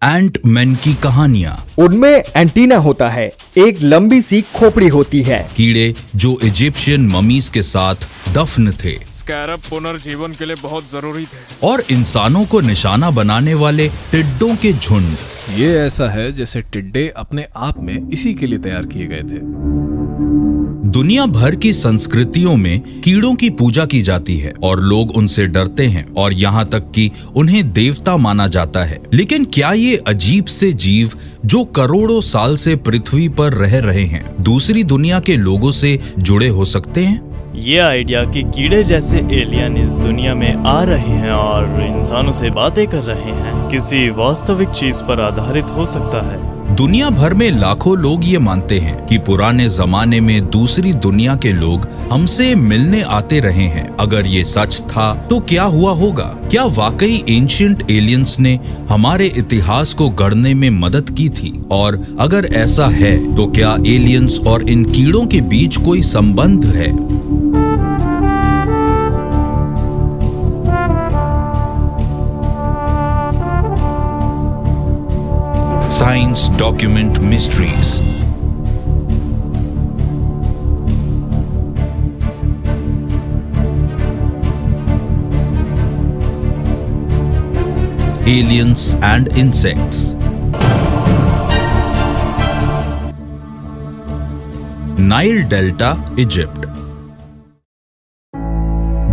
Ant-Man की कहानियां। उनमें एंटीना होता है, एक लंबी सी खोपड़ी होती है। कीड़े जो इजिप्शियन ममीज के साथ दफन थे। स्कैरब पुनर्जीवन के लिए बहुत जरूरी थे। और इंसानों को निशाना बनाने वाले टिड्डों के झुंड। ये ऐसा है जैसे टिड्डे अपने आप में इसी के लिए तैयार किए गए थे। दुनिया भर की संस्कृतियों में कीड़ों की पूजा की जाती है और लोग उनसे डरते हैं और यहाँ तक कि उन्हें देवता माना जाता है। लेकिन क्या ये अजीब से जीव जो करोड़ों साल से पृथ्वी पर रह रहे हैं दूसरी दुनिया के लोगों से जुड़े हो सकते हैं? ये आइडिया कि कीड़े जैसे एलियन इस दुनिया में आ रहे हैं और इंसानों से बातें कर रहे हैं किसी वास्तविक चीज पर आधारित हो सकता है। दुनिया भर में लाखों लोग ये मानते हैं कि पुराने जमाने में दूसरी दुनिया के लोग हमसे मिलने आते रहे हैं। अगर ये सच था तो क्या हुआ होगा? क्या वाकई एंशिएंट एलियंस ने हमारे इतिहास को गढ़ने में मदद की थी? और अगर ऐसा है तो क्या एलियंस और इन कीड़ों के बीच कोई संबंध है? Science Document Mysteries. Aliens and Insects. Nile delta, Egypt.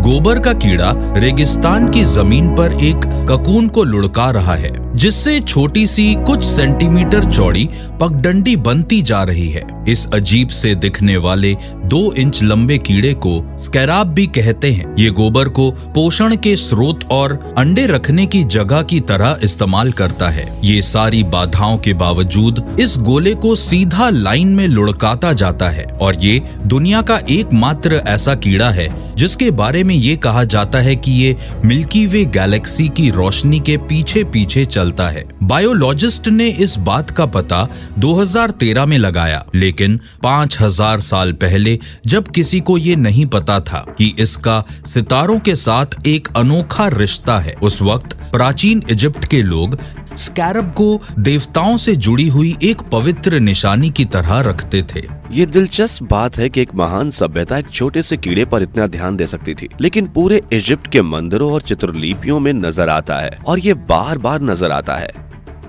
गोबर का कीड़ा रेगिस्तान की जमीन पर एक ककून को लुढ़का रहा है जिससे छोटी सी कुछ सेंटीमीटर चौड़ी पगडंडी बनती जा रही है। इस अजीब से दिखने वाले 2 इंच लंबे कीड़े को स्कैराब भी कहते हैं। ये गोबर को पोषण के स्रोत और अंडे रखने की जगह की तरह इस्तेमाल करता है। ये सारी बाधाओं के बावजूद इस गोले को सीधा लाइन में लुढ़काता जाता है और ये दुनिया का एकमात्र ऐसा कीड़ा है जिसके बारे में ये कहा जाता है कि ये मिल्की वे गैलेक्सी की रोशनी के पीछे पीछे चलता है। बायोलॉजिस्ट ने इस बात का पता 2013 में लगाया, लेकिन 5000 साल पहले जब किसी को ये नहीं पता था कि इसका सितारों के साथ एक अनोखा रिश्ता है, उस वक्त प्राचीन इजिप्ट के लोग स्कैरब को देवताओं से जुड़ी हुई एक पवित्र निशानी की तरह रखते थे। ये दिलचस्प बात है कि एक महान सभ्यता एक छोटे से कीड़े पर इतना ध्यान दे सकती थी, लेकिन पूरे इजिप्ट के मंदिरों और चित्रलिपियों में नजर आता है और ये बार बार नजर आता है।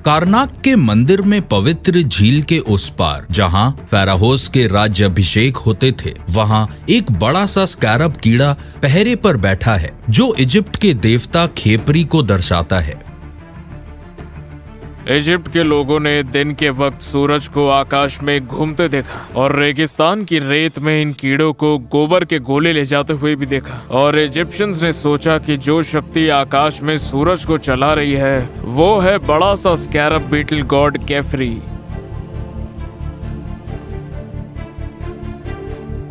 कारनाक के मंदिर में पवित्र झील के उस पार जहां फेराहोस के राज्याभिषेक होते थे, वहां एक बड़ा सा स्कैरब कीड़ा पहरे पर बैठा है जो इजिप्ट के देवता खेपरी को दर्शाता है। इजिप्ट के लोगों ने दिन के वक्त सूरज को आकाश में घूमते देखा और रेगिस्तान की रेत में इन कीड़ों को गोबर के गोले ले जाते हुए भी देखा। और इजिप्शियंस ने सोचा कि जो शक्ति आकाश में सूरज को चला रही है वो है बड़ा सा स्कैरब बीटल गॉड केफरी।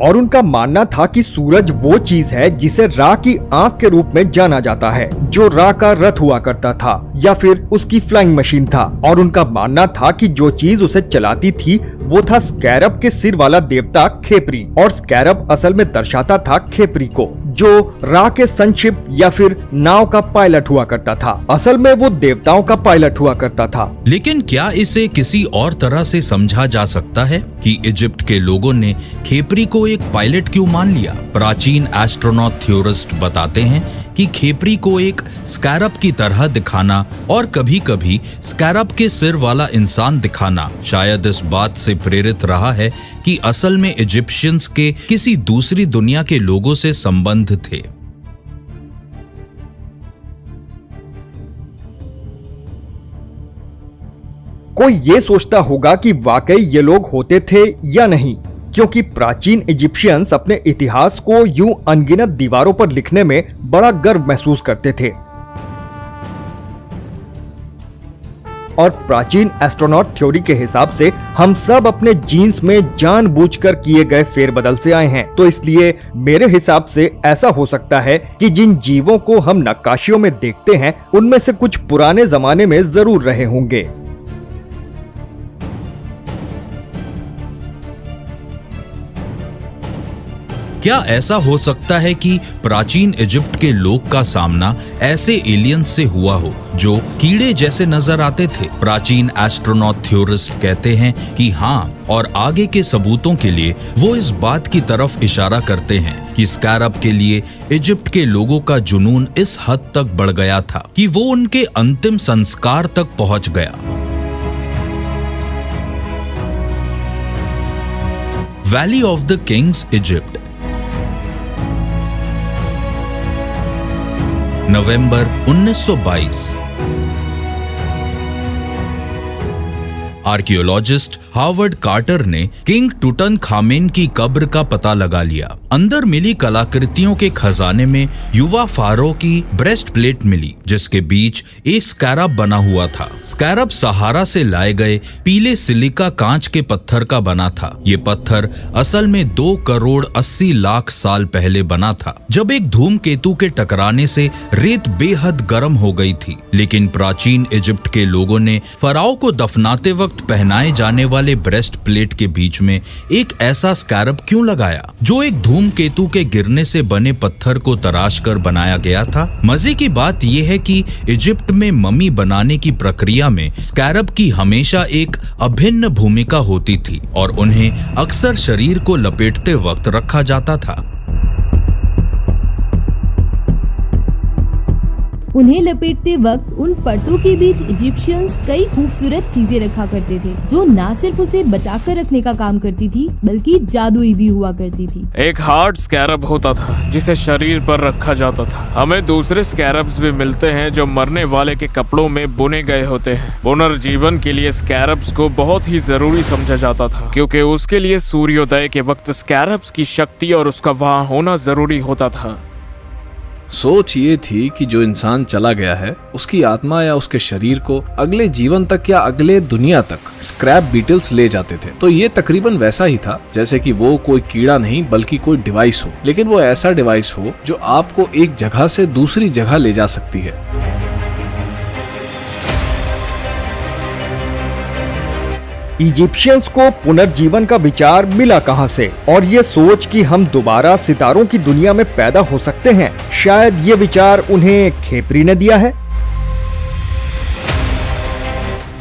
और उनका मानना था कि सूरज वो चीज है जिसे रा की आंख के रूप में जाना जाता है, जो रा का रथ हुआ करता था या फिर उसकी फ्लाइंग मशीन था। और उनका मानना था कि जो चीज उसे चलाती थी वो था स्कैरब के सिर वाला देवता खेपरी। और स्कैरब असल में दर्शाता था खेपरी को, जो रा के सनशिप या फिर नाव का पायलट हुआ करता था। असल में वो देवताओं का पायलट हुआ करता था। लेकिन क्या इसे किसी और तरह से समझा जा सकता है कि इजिप्ट के लोगों ने खेपरी को एक पायलट क्यों मान लिया? प्राचीन एस्ट्रोनॉट थ्योरिस्ट बताते हैं कि खेपरी को एक स्कैरब की तरह दिखाना और कभी-कभी स्कैरब के सिर वाला इंसान दिखाना शायद इस बात से प्रेरित रहा है कि असल में इजिप्शियंस के किसी दूसरी दुनिया के लोगों से संबंध थे। कोई ये सोचता होगा कि वाकई ये लोग होते थे या नहीं, क्योंकि प्राचीन इजिप्शियंस अपने इतिहास को यूं अनगिनत दीवारों पर लिखने में बड़ा गर्व महसूस करते थे। और प्राचीन एस्ट्रोनॉट थ्योरी के हिसाब से हम सब अपने जीन्स में जानबूझकर किए गए फेरबदल से आए हैं। तो इसलिए मेरे हिसाब से ऐसा हो सकता है कि जिन जीवों को हम नक्काशियों में देखते हैं उनमें से कुछ पुराने जमाने में जरूर रहे होंगे। क्या ऐसा हो सकता है कि प्राचीन इजिप्ट के लोग का सामना ऐसे एलियंस से हुआ हो जो कीड़े जैसे नजर आते थे? प्राचीन एस्ट्रोनॉट थ्योरिस्ट कहते हैं कि हाँ, और आगे के सबूतों के लिए वो इस बात की तरफ इशारा करते हैं कि स्कैरब के लिए इजिप्ट के लोगों का जुनून इस हद तक बढ़ गया था कि वो उनके अंतिम संस्कार तक पहुंच गया। Valley of the Kings, Egypt, November 1922। Archaeologist Howard Carter ने किंग टूटनखामेन की कब्र का पता लगा लिया। अंदर मिली कलाकृतियों के खजाने में युवा फारो की ब्रेस्ट प्लेट मिली, जिसके बीच एक स्कैरब बना हुआ था। स्कैरब सहारा से लाए गए पीले सिलिका कांच के पत्थर का बना था। ये पत्थर असल में 2 करोड़ 80 लाख साल पहले बना था, जब एक धूमकेतु के टकराने से रेत बेहद गर्म हो गई थी। लेकिन प्राचीन इजिप्ट के लोगों ने फराओ को दफनाते वक्त पहनाए जाने वाले ब्रेस्ट प्लेट के बीच में एक ऐसा स्कैरब क्यों लगाया, जो एक धूमकेतु के गिरने से बने पत्थर को तराश कर बनाया गया था? मजे की बात यह है कि इजिप्ट में मम्मी बनाने की प्रक्रिया में स्कैरब की हमेशा एक अभिन्न भूमिका होती थी और उन्हें अक्सर शरीर को लपेटते वक्त रखा जाता था। उन्हें लपेटते वक्त उन परतों के बीच इजिप्शियंस कई खूबसूरत चीजें रखा करते थे, जो न सिर्फ उसे बचाकर रखने का काम करती थी, बल्कि जादुई भी हुआ करती थी। एक हार्ड स्कैरब होता था जिसे शरीर पर रखा जाता था। हमें दूसरे स्कैरब्स भी मिलते हैं जो मरने वाले के कपड़ों में बुने गए होते हैं। पुनर्जीवन के लिए स्कैरब्स को बहुत ही जरूरी समझा जाता था, क्योंकि उसके लिए सूर्योदय के वक्त स्कैरब्स की शक्ति और उसका वहां होना जरूरी होता था। सोच ये थी कि जो इंसान चला गया है उसकी आत्मा या उसके शरीर को अगले जीवन तक या अगले दुनिया तक स्क्रैप बीटल्स ले जाते थे। तो ये तकरीबन वैसा ही था जैसे कि वो कोई कीड़ा नहीं बल्कि कोई डिवाइस हो, लेकिन वो ऐसा डिवाइस हो जो आपको एक जगह से दूसरी जगह ले जा सकती है। इजिप्शियंस को पुनर्जीवन का विचार मिला कहां से, और ये सोच कि हम दोबारा सितारों की दुनिया में पैदा हो सकते हैं, शायद ये विचार उन्हें खेपरी ने दिया है?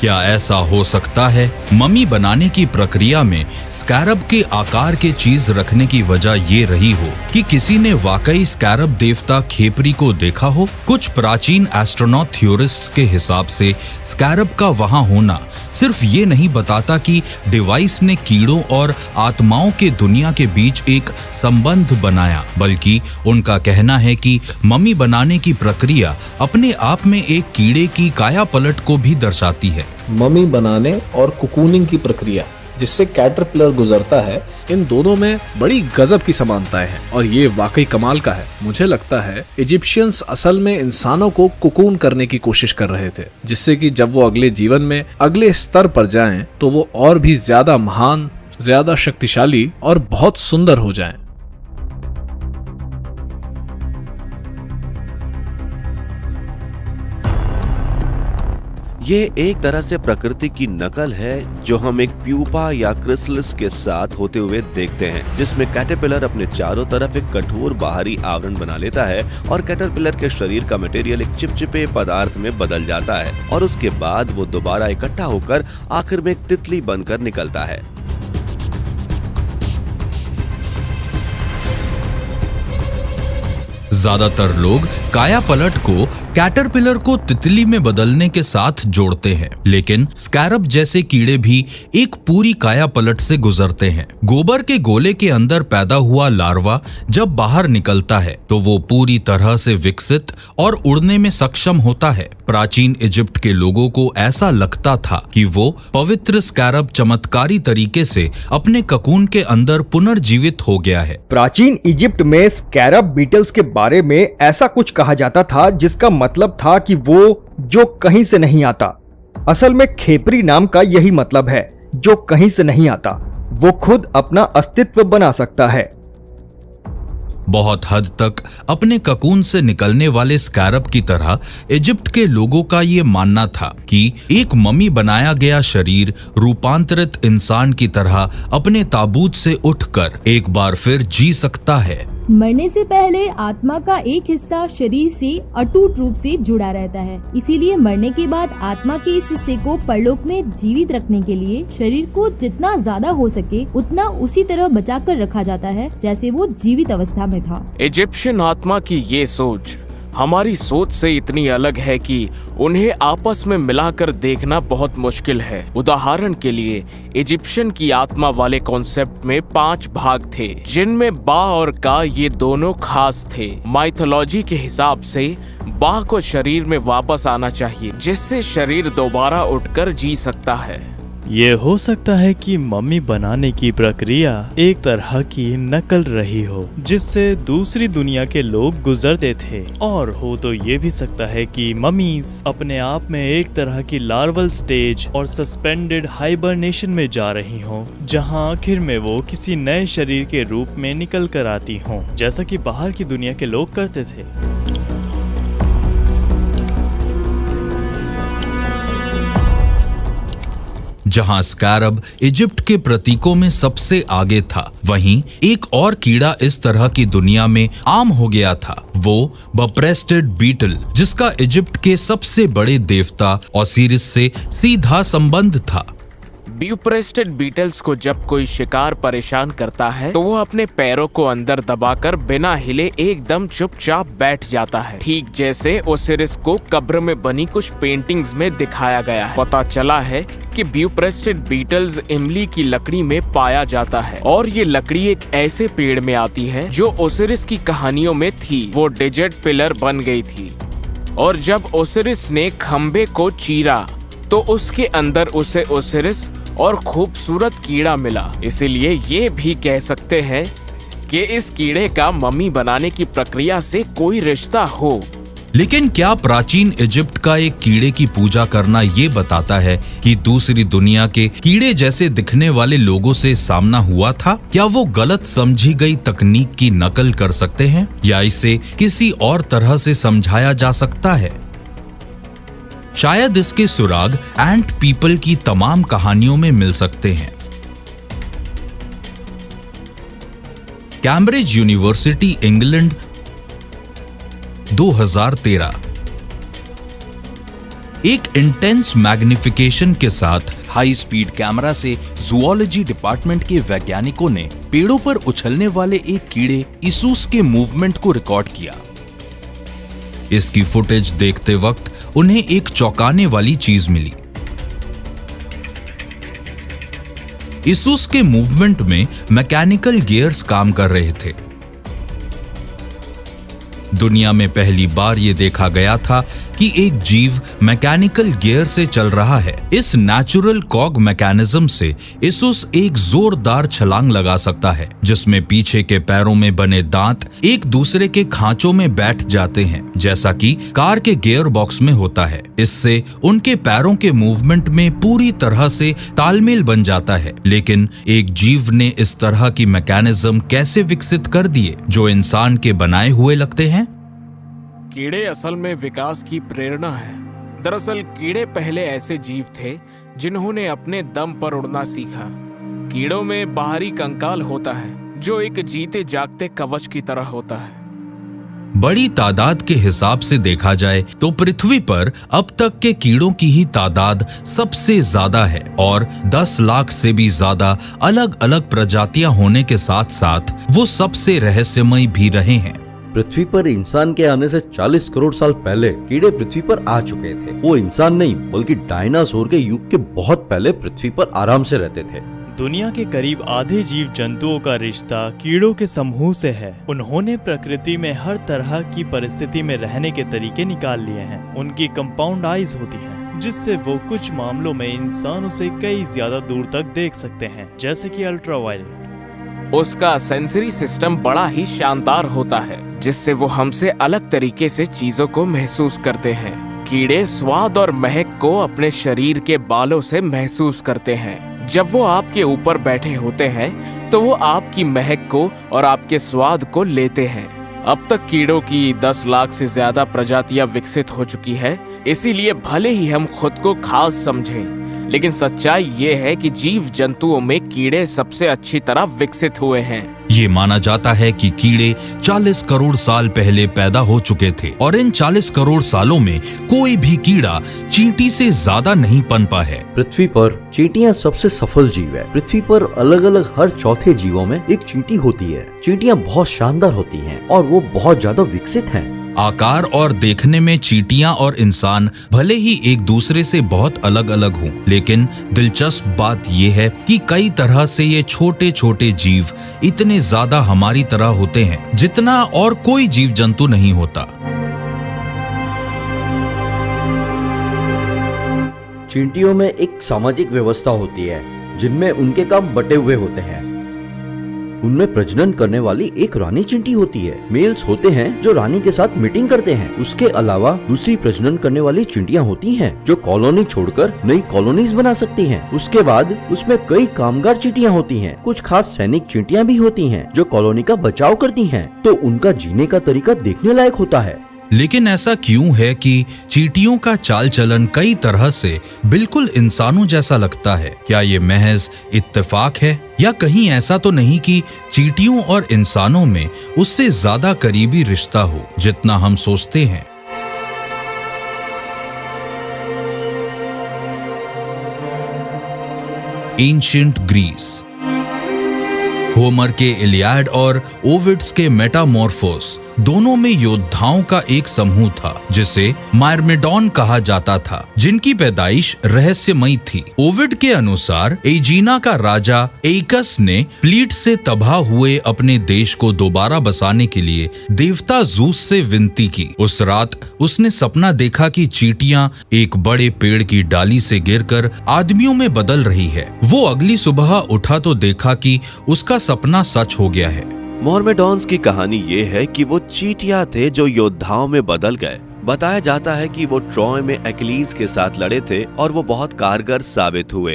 क्या ऐसा हो सकता है मम्मी बनाने की प्रक्रिया में स्कैरब के आकार के चीज रखने की वजह ये रही हो कि किसी ने वाकई स्कैरब देवता खेपरी को देखा हो? कुछ प्राचीन एस्ट्रोनॉट थ्योरिस्ट्स के हिसाब से स्कैरब का वहां होना सिर्फ ये नहीं बताता कि डिवाइस ने कीड़ों और आत्माओं के दुनिया के बीच एक संबंध बनाया, बल्कि उनका कहना है कि मम्मी बनाने की प्रक्रिया अपने आप में एक कीड़े की काया पलट को भी दर्शाती है। मम्मी बनाने और कुकूनिंग की प्रक्रिया जिससे कैटरपिलर गुजरता है, इन दोनों में बड़ी गजब की समानताएं हैं और ये वाकई कमाल का है। मुझे लगता है इजिप्शियंस असल में इंसानों को कुकून करने की कोशिश कर रहे थे, जिससे कि जब वो अगले जीवन में अगले स्तर पर जाएं तो वो और भी ज्यादा महान, ज्यादा शक्तिशाली और बहुत सुंदर हो जाएं। ये एक तरह से प्रकृति की नकल है जो हम एक प्यूपा या क्रिसलिस के साथ होते हुए देखते हैं, जिसमें कैटरपिलर अपने चारों तरफ एक कठोर बाहरी आवरण बना लेता है और कैटरपिलर के शरीर का मटेरियल एक चिपचिपे पदार्थ में बदल जाता है और उसके बाद वो दोबारा इकट्ठा होकर आखिर में एक तितली बनकर निकलता है। ज्यादातर लोग काया पलट को कैटरपिलर को तितली में बदलने के साथ जोड़ते हैं, लेकिन स्कैरब जैसे कीड़े भी एक पूरी काया पलट से गुजरते हैं। गोबर के गोले के अंदर पैदा हुआ लार्वा जब बाहर निकलता है तो वो पूरी तरह से विकसित और उड़ने में सक्षम होता है। प्राचीन इजिप्ट के लोगों को ऐसा लगता था कि वो पवित्र स्कैरब चमत्कारी तरीके से अपने ककून के अंदर पुनर्जीवित हो गया है। प्राचीन इजिप्ट में स्कैरब बीटल्स के बारे में ऐसा कुछ कहा जाता था जिसका मतलब था कि वो जो कहीं से नहीं आता। असल में खेपरी नाम का यही मतलब है, जो कहीं से नहीं आता, वो खुद अपना अस्तित्व बना सकता है। बहुत हद तक अपने ककून से निकलने वाले स्कैरब की तरह इजिप्ट के लोगों का ये मानना था कि एक मम्मी बनाया गया शरीर रूपांतरित इंसान की तरह अपने ताबूत से उठकर एक बार फिर जी सकता है। मरने से पहले आत्मा का एक हिस्सा शरीर से अटूट रूप से जुड़ा रहता है, इसीलिए मरने के बाद आत्मा के इस हिस्से को परलोक में जीवित रखने के लिए शरीर को जितना ज्यादा हो सके उतना उसी तरह बचाकर रखा जाता है जैसे वो जीवित अवस्था में था। इजिप्शियन आत्मा की ये सोच हमारी सोच से इतनी अलग है कि उन्हें आपस में मिलाकर देखना बहुत मुश्किल है। उदाहरण के लिए इजिप्शियन की आत्मा वाले कॉन्सेप्ट में 5 भाग थे, जिनमें बा और का ये दोनों खास थे। माइथोलॉजी के हिसाब से बा को शरीर में वापस आना चाहिए, जिससे शरीर दोबारा उठकर जी सकता है। ये हो सकता है कि मम्मी बनाने की प्रक्रिया एक तरह की नकल रही हो जिससे दूसरी दुनिया के लोग गुजरते थे, और हो तो ये भी सकता है कि मम्मीज अपने आप में एक तरह की लार्वल स्टेज और सस्पेंडेड हाइबरनेशन में जा रही हों, जहां आखिर में वो किसी नए शरीर के रूप में निकल कर आती हों, जैसा कि बाहर की दुनिया के लोग करते थे। जहां स्कैरब इजिप्ट के प्रतीकों में सबसे आगे था, वहीं एक और कीड़ा इस तरह की दुनिया में आम हो गया था, वो बप्रेस्टेड बीटल, जिसका इजिप्ट के सबसे बड़े देवता ओसिरिस से सीधा संबंध था। ब्यूप्रेस्टेड बीटल्स को जब कोई शिकार परेशान करता है तो वो अपने पैरों को अंदर दबाकर बिना हिले एकदम चुपचाप बैठ जाता है, ठीक जैसे ओसिरिस को कब्र में बनी कुछ पेंटिंग्स में दिखाया गया है। पता चला है कि ब्यूप्रेस्टेड बीटल्स इमली की लकड़ी में पाया जाता है, और ये लकड़ी एक ऐसे पेड़ में आती है जो ओसिरिस की कहानियों में थी। वो डिजिट पिलर बन गई थी, और जब ओसिरिस ने खंबे को चीरा तो उसके अंदर उसे ओसिरिस और खूबसूरत कीड़ा मिला। इसीलिए ये भी कह सकते हैं कि इस कीड़े का मम्मी बनाने की प्रक्रिया से कोई रिश्ता हो। लेकिन क्या प्राचीन इजिप्ट का एक कीड़े की पूजा करना ये बताता है कि दूसरी दुनिया के कीड़े जैसे दिखने वाले लोगों से सामना हुआ था? क्या वो गलत समझी गई तकनीक की नकल कर सकते हैं, या इसे किसी और तरह से समझाया जा सकता है? शायद इसके सुराग एंट पीपल की तमाम कहानियों में मिल सकते हैं। कैम्ब्रिज यूनिवर्सिटी इंग्लैंड 2013 एक इंटेंस मैग्निफिकेशन के साथ हाई स्पीड कैमरा से जूलॉजी डिपार्टमेंट के वैज्ञानिकों ने पेड़ों पर उछलने वाले एक कीड़े इसूस के मूवमेंट को रिकॉर्ड किया। इसकी फुटेज देखते वक्त उन्हें एक चौंकाने वाली चीज मिली। इसूस के मूवमेंट में मैकेनिकल गियर्स काम कर रहे थे। दुनिया में पहली बार यह देखा गया था कि एक जीव मैकेनिकल गियर से चल रहा है। इस नेचुरल कॉग मैकेनिज्म से इसूस एक जोरदार छलांग लगा सकता है, जिसमें पीछे के पैरों में बने दांत एक दूसरे के खांचों में बैठ जाते हैं, जैसा कि कार के गियर बॉक्स में होता है। इससे उनके पैरों के मूवमेंट में पूरी तरह से तालमेल बन जाता है। लेकिन एक जीव ने इस तरह की मैकेनिज्म कैसे विकसित कर दिए जो इंसान के बनाए हुए लगते हैं? कीड़े असल में विकास की प्रेरणा है। दरअसल कीड़े पहले ऐसे जीव थे जिन्होंने अपने दम पर उड़ना सीखा। कीड़ों में बाहरी कंकाल होता है जो एक जीते जागते कवच की तरह होता है। बड़ी तादाद के हिसाब से देखा जाए तो पृथ्वी पर अब तक के कीड़ों की ही तादाद सबसे ज्यादा है, और 10 लाख से भी ज्यादा अलग अलग प्रजातियां होने के साथ साथ वो सबसे रहस्यमयी भी रहे हैं। पृथ्वी पर इंसान के आने से 40 करोड़ साल पहले कीड़े पृथ्वी पर आ चुके थे। वो इंसान नहीं बल्कि डायनासोर के युग के बहुत पहले पृथ्वी पर आराम से रहते थे। दुनिया के करीब आधे जीव जंतुओं का रिश्ता कीड़ों के समूह से है। उन्होंने प्रकृति में हर तरह की परिस्थिति में रहने के तरीके निकाल लिए हैं। उनकी कंपाउंड आईज होती हैं, जिससे वो कुछ मामलों में इंसानों से कई ज्यादा दूर तक देख सकते हैं, जैसे कि अल्ट्रावायलेट। उसका सेंसरी सिस्टम बड़ा ही शानदार होता है, जिससे वो हमसे अलग तरीके से चीजों को महसूस करते हैं। कीड़े स्वाद और महक को अपने शरीर के बालों से महसूस करते हैं। जब वो आपके ऊपर बैठे होते हैं तो वो आपकी महक को और आपके स्वाद को लेते हैं। अब तक कीड़ों की 10 लाख से ज्यादा प्रजातियां विकसित हो चुकी है, इसीलिए भले ही हम खुद को खास समझें, लेकिन सच्चाई ये है कि जीव जंतुओं में कीड़े सबसे अच्छी तरह विकसित हुए हैं। ये माना जाता है कि कीड़े 40 करोड़ साल पहले पैदा हो चुके थे और इन 40 करोड़ सालों में कोई भी कीड़ा चींटी से ज्यादा नहीं पनपा है। पृथ्वी पर चींटियां सबसे सफल जीव है। पृथ्वी पर अलग अलग हर चौथे जीवों में एक चींटी होती है। चींटियां बहुत शानदार होती हैं और वो बहुत ज्यादा विकसित हैं। आकार और देखने में चींटियां और इंसान भले ही एक दूसरे से बहुत अलग अलग हों, लेकिन दिलचस्प बात यह है कि कई तरह से ये छोटे छोटे जीव इतने ज्यादा हमारी तरह होते हैं जितना और कोई जीव जंतु नहीं होता। चींटियों में एक सामाजिक व्यवस्था होती है जिनमें उनके काम बटे हुए होते हैं। उनमें प्रजनन करने वाली एक रानी चींटी होती है। मेल्स होते हैं जो रानी के साथ मीटिंग करते हैं। उसके अलावा दूसरी प्रजनन करने वाली चींटियां होती हैं जो कॉलोनी छोड़कर नई कॉलोनीज बना सकती हैं। उसके बाद उसमें कई कामगार चींटियां होती हैं। कुछ खास सैनिक चींटियां भी होती हैं जो कॉलोनी का बचाव करती हैं, तो उनका जीने का तरीका देखने लायक होता है। लेकिन ऐसा क्यों है कि चींटियों का चाल चलन कई तरह से बिल्कुल इंसानों जैसा लगता है? क्या ये महज इत्तेफाक है या कहीं ऐसा तो नहीं कि चींटियों और इंसानों में उससे ज्यादा करीबी रिश्ता हो जितना हम सोचते हैं? Ancient Greece. होमर के इलियाड और ओविड्स के मेटामॉर्फोस दोनों में योद्धाओं का एक समूह था जिसे मायरमेडॉन कहा जाता था, जिनकी पैदाइश रहस्यमयी थी। ओविड के अनुसार एजीना का राजा एइकस ने प्लीट से तबाह हुए अपने देश को दोबारा बसाने के लिए देवता जूस से विनती की। उस रात उसने सपना देखा कि चींटियां एक बड़े पेड़ की डाली से गिरकर आदमियों में बदल रही है। वो अगली सुबह उठा तो देखा कि उसका सपना सच हो गया है। मॉर्मेडॉन्स की कहानी ये है कि वो चींटियां थे जो योद्धाओं में बदल गए। बताया जाता है कि वो ट्रॉय में एक्लीज के साथ लड़े थे और वो बहुत कारगर साबित हुए।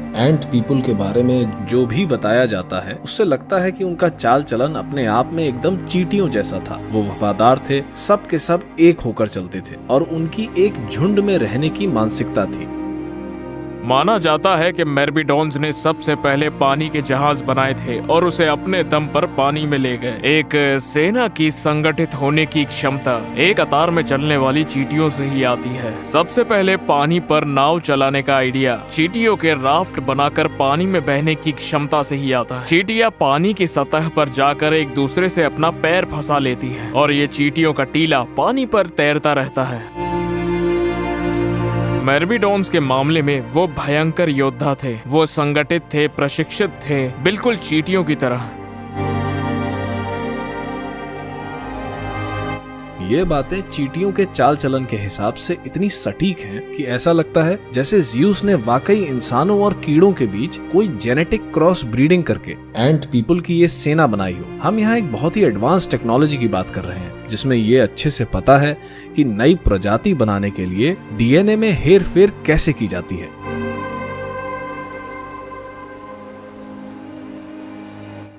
एंट पीपल के बारे में जो भी बताया जाता है उससे लगता है कि उनका चाल चलन अपने आप में एकदम चींटियों जैसा था। वो वफादार थे, सब के सब एक होकर चलते थे और उनकी एक झुंड में रहने की मानसिकता थी। माना जाता है कि मेरबिडॉन्स ने सबसे पहले पानी के जहाज बनाए थे और उसे अपने दम पर पानी में ले गए। एक सेना की संगठित होने की क्षमता एक कतार में चलने वाली चींटियों से ही आती है। सबसे पहले पानी पर नाव चलाने का आइडिया चींटियों के राफ्ट बनाकर पानी में बहने की क्षमता से ही आता है। चींटियां पानी की सतह पर जाकर एक दूसरे से अपना पैर फंसा लेती है और ये चींटियों का टीला पानी पर तैरता रहता है। मेरबिडॉन्स के मामले में वो भयंकर योद्धा थे। वो संगठित थे, प्रशिक्षित थे, बिल्कुल चींटियों की तरह। ये बातें चींटियों के चाल चलन के हिसाब से इतनी सटीक हैं कि ऐसा लगता है जैसे ज़्यूस ने वाकई इंसानों और कीड़ों के बीच कोई जेनेटिक क्रॉस ब्रीडिंग करके एंट पीपल की ये सेना बनाई हो। हम यहाँ एक बहुत ही एडवांस टेक्नोलॉजी की बात कर रहे हैं जिसमें ये अच्छे से पता है कि नई प्रजाति बनाने के लिए डीएनए में हेर फेर कैसे की जाती है।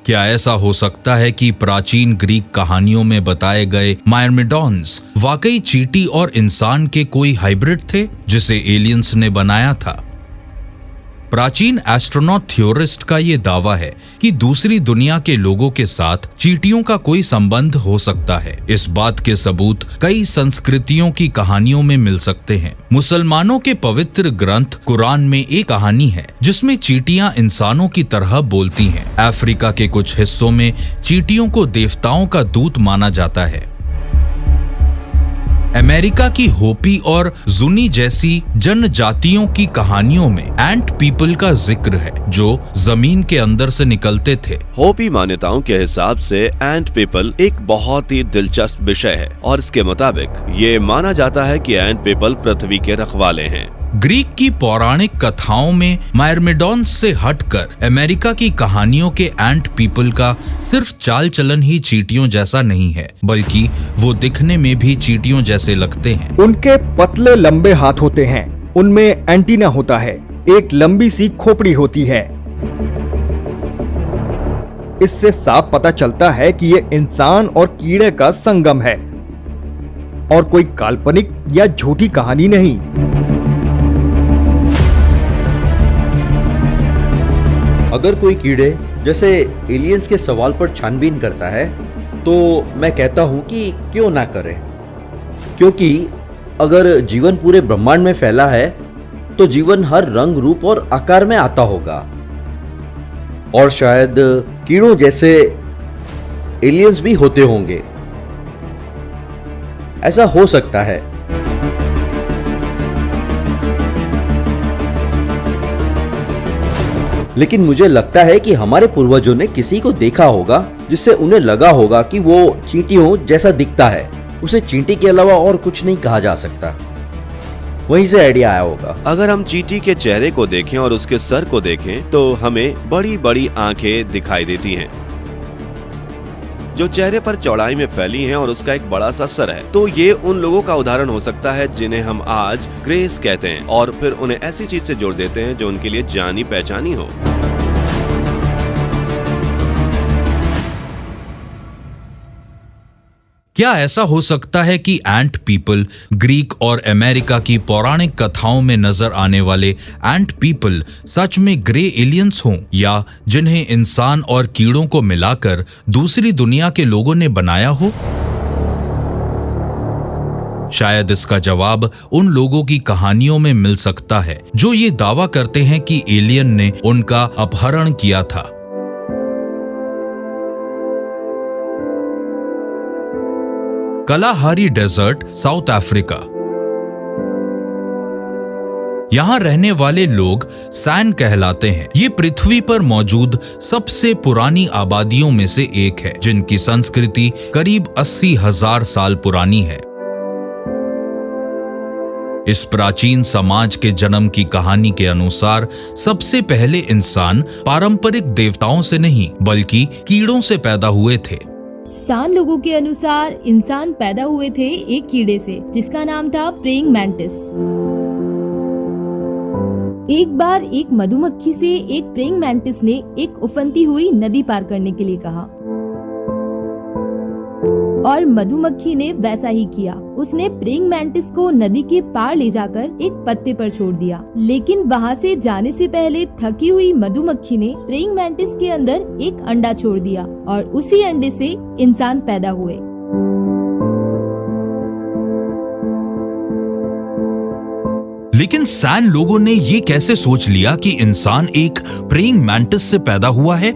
क्या ऐसा हो सकता है कि प्राचीन ग्रीक कहानियों में बताए गए मायरमेडॉन्स वाकई चींटी और इंसान के कोई हाइब्रिड थे जिसे एलियंस ने बनाया था? प्राचीन एस्ट्रोनॉट थ्योरिस्ट का ये दावा है कि दूसरी दुनिया के लोगों के साथ चींटियों का कोई संबंध हो सकता है। इस बात के सबूत कई संस्कृतियों की कहानियों में मिल सकते हैं। मुसलमानों के पवित्र ग्रंथ कुरान में एक कहानी है जिसमें चींटियां इंसानों की तरह बोलती हैं। अफ्रीका के कुछ हिस्सों में चींटियों को देवताओं का दूत माना जाता है। अमेरिका की होपी और जुनी जैसी जनजातियों की कहानियों में एंट पीपल का जिक्र है जो जमीन के अंदर से निकलते थे। होपी मान्यताओं के हिसाब से एंट पीपल एक बहुत ही दिलचस्प विषय है और इसके मुताबिक ये माना जाता है कि एंट पीपल पृथ्वी के रखवाले हैं। ग्रीक की पौराणिक कथाओं में मायरमेडॉन्स से हटकर अमेरिका की कहानियों के एंट पीपल का सिर्फ चाल चलन ही चींटियों जैसा नहीं है, बल्कि वो दिखने में भी चींटियों जैसे लगते हैं। उनके पतले लंबे हाथ होते हैं, उनमें एंटीना होता है, एक लंबी सी खोपड़ी होती है इससे साफ पता चलता है कि ये इंसान और कीड़े का संगम है और कोई काल्पनिक या झूठी कहानी नहीं। अगर कोई कीड़े जैसे एलियंस के सवाल पर छानबीन करता है तो मैं कहता हूं कि क्यों ना करें, क्योंकि अगर जीवन पूरे ब्रह्मांड में फैला है तो जीवन हर रंग, रूप और आकार में आता होगा और शायद कीड़ों जैसे एलियंस भी होते होंगे। ऐसा हो सकता है। लेकिन मुझे लगता है कि हमारे पूर्वजों ने किसी को देखा होगा जिससे उन्हें लगा होगा कि वो चींटियों जैसा दिखता है, उसे चींटी के अलावा और कुछ नहीं कहा जा सकता। वहीं से आइडिया आया होगा। अगर हम चींटी के चेहरे को देखें और उसके सर को देखें तो हमें बड़ी बड़ी आंखें दिखाई देती हैं जो चेहरे पर चौड़ाई में फैली हैं और उसका एक बड़ा सा सर है। तो ये उन लोगों का उदाहरण हो सकता है जिन्हें हम आज ग्रेस कहते हैं और फिर उन्हें ऐसी चीज से जोड़ देते हैं जो उनके लिए जानी पहचानी हो। क्या ऐसा हो सकता है कि एंट पीपल ग्रीक और अमेरिका की पौराणिक कथाओं में नजर आने वाले एंट पीपल सच में ग्रे एलियंस हों, या जिन्हें इंसान और कीड़ों को मिलाकर दूसरी दुनिया के लोगों ने बनाया हो? शायद इसका जवाब उन लोगों की कहानियों में मिल सकता है जो ये दावा करते हैं कि एलियन ने उनका अपहरण किया था। Kalahari desert, South Africa. यहां रहने वाले लोग सैन कहलाते हैं। ये पृथ्वी पर मौजूद सबसे पुरानी आबादियों में से एक है, जिनकी संस्कृति करीब 80,000 साल पुरानी है। इस प्राचीन समाज के जन्म की कहानी के अनुसार सबसे पहले इंसान पारंपरिक देवताओं से नहीं बल्कि कीड़ों से पैदा हुए थे। सान लोगों के अनुसार इंसान पैदा हुए थे एक कीड़े से जिसका नाम था प्रेइंग मैंटिस। एक बार एक मधुमक्खी से एक प्रेइंग मैंटिस ने एक उफनती हुई नदी पार करने के लिए कहा और मधुमक्खी ने वैसा ही किया। उसने प्रेइंग मैंटिस को नदी के पार ले जाकर एक पत्ते पर छोड़ दिया, लेकिन वहाँ से जाने से पहले थकी हुई मधुमक्खी ने प्रेइंग मैंटिस के अंदर एक अंडा छोड़ दिया और उसी अंडे से इंसान पैदा हुए। लेकिन सैन लोगों ने ये कैसे सोच लिया कि इंसान एक प्रेइंग मैंटिस से पैदा हुआ है?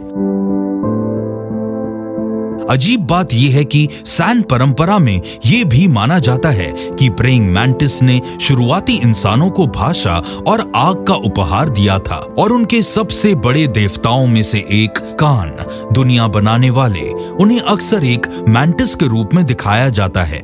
अजीब बात यह है कि सैन परंपरा में यह भी माना जाता है कि प्रेइंग मैंटिस ने शुरुआती इंसानों को भाषा और आग का उपहार दिया था और उनके सबसे बड़े देवताओं में से एक कान, दुनिया बनाने वाले, उन्हें अक्सर एक मैंटिस के रूप में दिखाया जाता है।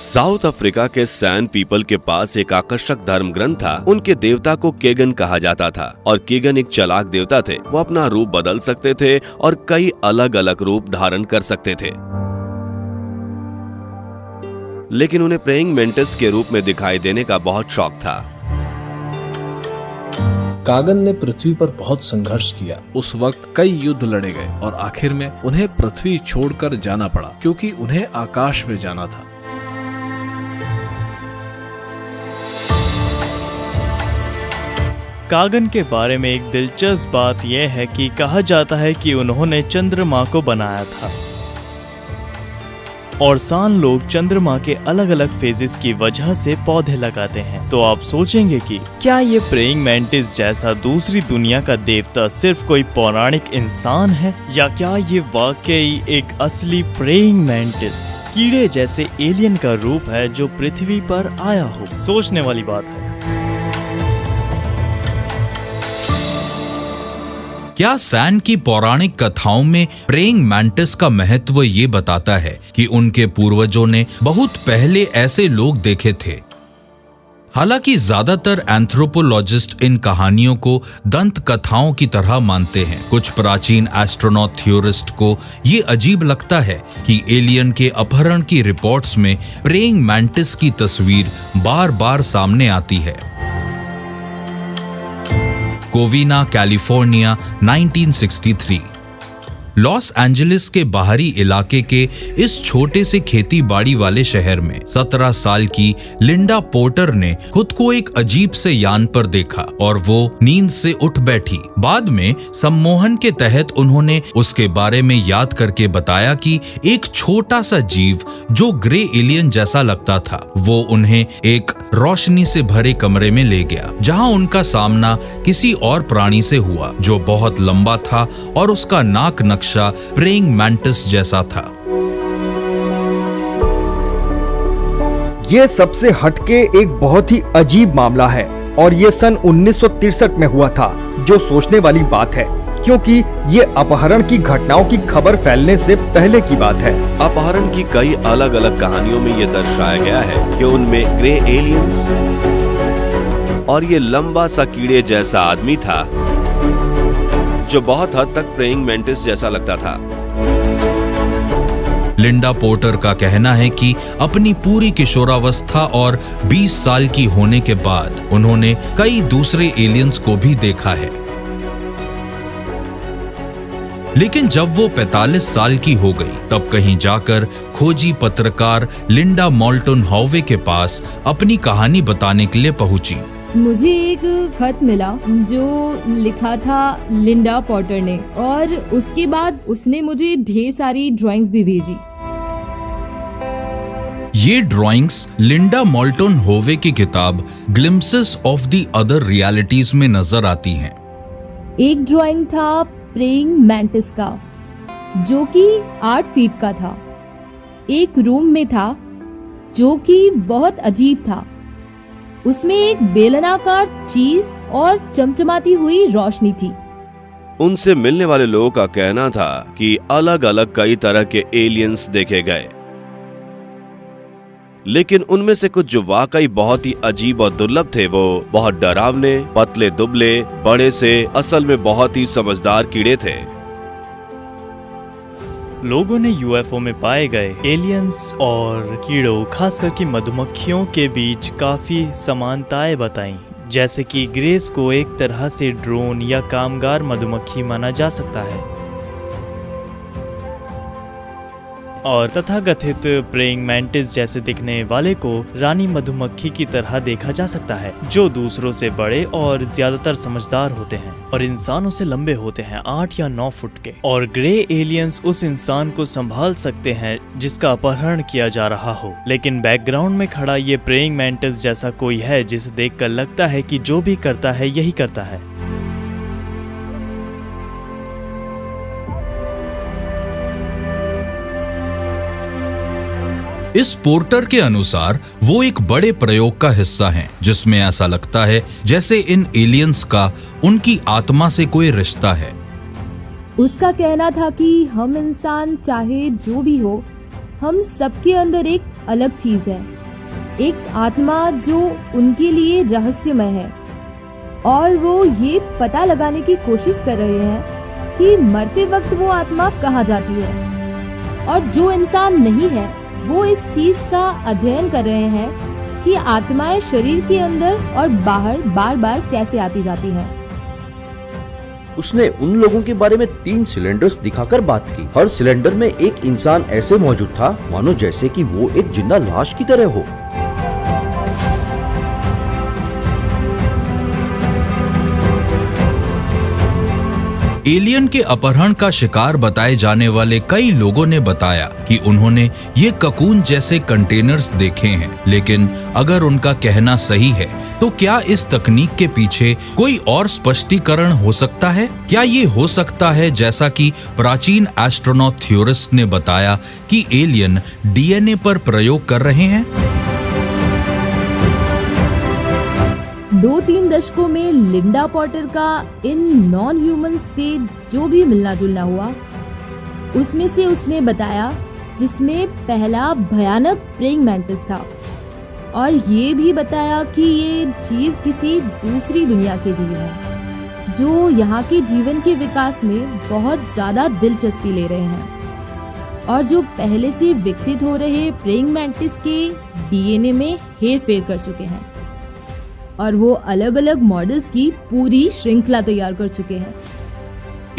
साउथ अफ्रीका के सैन पीपल के पास एक आकर्षक धर्म ग्रंथ था। उनके देवता को केगन कहा जाता था और केगन एक चालाक देवता थे। वो अपना रूप बदल सकते थे और कई अलग अलग रूप धारण कर सकते थे, लेकिन उन्हें प्रेइंग मैंटिस के रूप में दिखाई देने का बहुत शौक था। कागन ने पृथ्वी पर बहुत संघर्ष किया। उस वक्त कई युद्ध लड़े गए और आखिर में उन्हें पृथ्वी छोड़कर जाना पड़ा क्योंकि उन्हें आकाश में जाना था। कागन के बारे में एक दिलचस्प बात यह है कि कहा जाता है कि उन्होंने चंद्रमा को बनाया था और सान लोग चंद्रमा के अलग अलग फेजेस की वजह से पौधे लगाते हैं। तो आप सोचेंगे कि क्या ये प्रेइंग मैंटिस जैसा दूसरी दुनिया का देवता सिर्फ कोई पौराणिक इंसान है, या क्या ये वाकई एक असली प्रेइंग मैंटिस कीड़े जैसे एलियन का रूप है जो पृथ्वी पर आया हो? सोचने वाली बात है। क्या सैन की पौराणिक कथाओं में प्रेइंग मैंटिस का महत्व ये बताता है कि उनके पूर्वजों ने बहुत पहले ऐसे लोग देखे थे? हालांकि ज्यादातर एंथ्रोपोलॉजिस्ट इन कहानियों को दंत कथाओं की तरह मानते हैं। कुछ प्राचीन एस्ट्रोनॉट थ्योरिस्ट को ये अजीब लगता है कि एलियन के अपहरण की रिपोर्ट्स में प्रेइंग मैंटिस की तस्वीर बार बार सामने आती है। कोविना, कैलिफोर्निया 1963। लॉस एंजलिस के बाहरी इलाके के इस छोटे से खेती बाड़ी वाले शहर में 17 साल की लिंडा पोर्टर ने खुद को एक अजीब से यान पर देखा और वो नींद से उठ बैठी। बाद में सम्मोहन के तहत उन्होंने उसके बारे में याद करके बताया कि एक छोटा सा जीव जो ग्रे एलियन जैसा लगता था, वो उन्हें एक रोशनी से भरे कमरे में ले गया जहां उनका सामना किसी और प्राणी से हुआ जो बहुत लंबा था और उसका नाक नक्शा प्रेइंग मैंटिस जैसा था। ये सबसे हटके एक बहुत ही अजीब मामला है और ये सन 1963 में हुआ था, जो सोचने वाली बात है क्योंकि ये अपहरण की घटनाओं की खबर फैलने से पहले की बात है। अपहरण की कई अलग अलग कहानियों में ये दर्शाया गया है कि उनमें ग्रे एलियंस और ये लंबा सा कीड़े जैसा आदमी था जो बहुत हद तक प्रेइंग मैंटिस जैसा लगता था। लिंडा पोर्टर का कहना है कि अपनी पूरी किशोरावस्था और 20 साल की होने के बाद उन्होंने कई दूसरे एलियंस को भी देखा है, लेकिन जब वो 45 साल की हो गई तब कहीं जाकर खोजी पत्रकार लिंडा मोल्टन हॉवे के पास अपनी कहानी बताने के लिए पहुंची। मुझे एक खत मिला जो लिखा था लिंडा पॉटर ने, और उसके बाद उसने मुझे ढेर सारी ड्राइंग्स भी भेजी। ये ड्राइंग्स लिंडा मोल्टन होवे की किताब glimpses of the other realities में नजर आती हैं। एक ड्राइंग था प्रेइंग मैंटिस का जो कि 8 फीट का था। एक रूम में था जो कि बहुत अजीब था। उसमें एक बेलनाकार चीज और चमचमाती हुई रोशनी थी। उनसे मिलने वाले लोगों का कहना था कि अलग अलग कई तरह के एलियंस देखे गए, लेकिन उनमें से कुछ जो वाकई बहुत ही अजीब और दुर्लभ थे वो बहुत डरावने, पतले दुबले, बड़े से, असल में बहुत ही समझदार कीड़े थे। लोगों ने यूएफओ में पाए गए एलियंस और कीड़ों, खासकर की मधुमक्खियों के बीच काफी समानताएं बताई, जैसे कि ग्रेस को एक तरह से ड्रोन या कामगार मधुमक्खी माना जा सकता है और तथाकथित प्रेइंग मैंटिस जैसे दिखने वाले को रानी मधुमक्खी की तरह देखा जा सकता है, जो दूसरों से बड़े और ज्यादातर समझदार होते हैं और इंसानों से लंबे होते हैं, 8 या 9 फुट के। और ग्रे एलियंस उस इंसान को संभाल सकते हैं जिसका अपहरण किया जा रहा हो, लेकिन बैकग्राउंड में खड़ा ये प्रेइंग मैंटिस जैसा कोई है जिसे देखकर लगता है कि जो भी करता है यही करता है। इस पोर्टर के अनुसार वो एक बड़े प्रयोग का हिस्सा हैं, जिसमें ऐसा लगता है जैसे इन एलियंस का उनकी आत्मा से कोई रिश्ता है। उसका कहना था कि हम इंसान चाहे जो भी हो, हम सबके अंदर एक अलग चीज है, एक आत्मा जो उनके लिए रहस्यमय है, और वो ये पता लगाने की कोशिश कर रहे हैं कि मरते वक्त वो आत्मा कहाँ जाती है। और जो इंसान नहीं है वो इस चीज का अध्ययन कर रहे हैं कि आत्माएं शरीर के अंदर और बाहर बार बार कैसे आती जाती हैं। उसने उन लोगों के बारे में 3 सिलेंडर्स दिखाकर बात की। हर सिलेंडर में एक इंसान ऐसे मौजूद था मानो जैसे कि वो एक जिंदा लाश की तरह हो। एलियन के अपहरण का शिकार बताए जाने वाले कई लोगों ने बताया कि उन्होंने ये ककून जैसे कंटेनर्स देखे हैं, लेकिन अगर उनका कहना सही है तो क्या इस तकनीक के पीछे कोई और स्पष्टीकरण हो सकता है? क्या ये हो सकता है जैसा कि प्राचीन एस्ट्रोनॉट थ्योरिस्ट ने बताया कि एलियन डीएनए पर प्रयोग कर रहे हैं? 2-3 दशकों में लिंडा पॉटर का इन नॉन ह्यूमन से जो भी मिलना जुलना हुआ, उसमें से उसने बताया जिसमें पहला भयानक प्रेइंग मैंटिस था, और ये भी बताया कि ये जीव किसी दूसरी दुनिया के जीव हैं जो यहाँ के जीवन के विकास में बहुत ज्यादा दिलचस्पी ले रहे हैं और जो पहले से विकसित हो रहे प्रेइंग मैंटिस के डीएनए में हेरफेर कर चुके हैं। और वो अलग अलग मॉडल्स की पूरी श्रृंखला तैयार कर चुके हैं।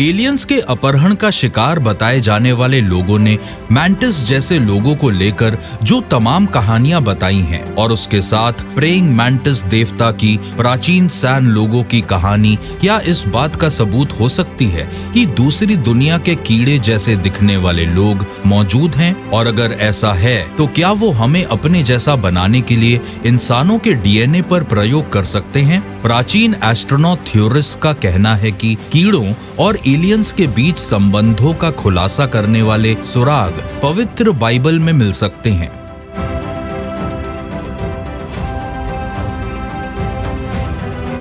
एलियंस के अपहरण का शिकार बताए जाने वाले लोगों ने मैंटिस जैसे लोगों को लेकर जो तमाम कहानियां बताई हैं और उसके साथ प्रेइंग मैंटिस देवता की प्राचीन सैन लोगों की कहानी क्या इस बात का सबूत हो सकती है कि दूसरी दुनिया के कीड़े जैसे दिखने वाले लोग मौजूद हैं? और अगर ऐसा है तो क्या वो हमें अपने जैसा बनाने के लिए इंसानों के डीएनए पर प्रयोग कर सकते हैं? प्राचीन एस्ट्रोनॉट थ्योरिस्ट का कहना है कि कीड़ों और एलियंस के बीच संबंधों का खुलासा करने वाले सुराग पवित्र बाइबल में मिल सकते हैं।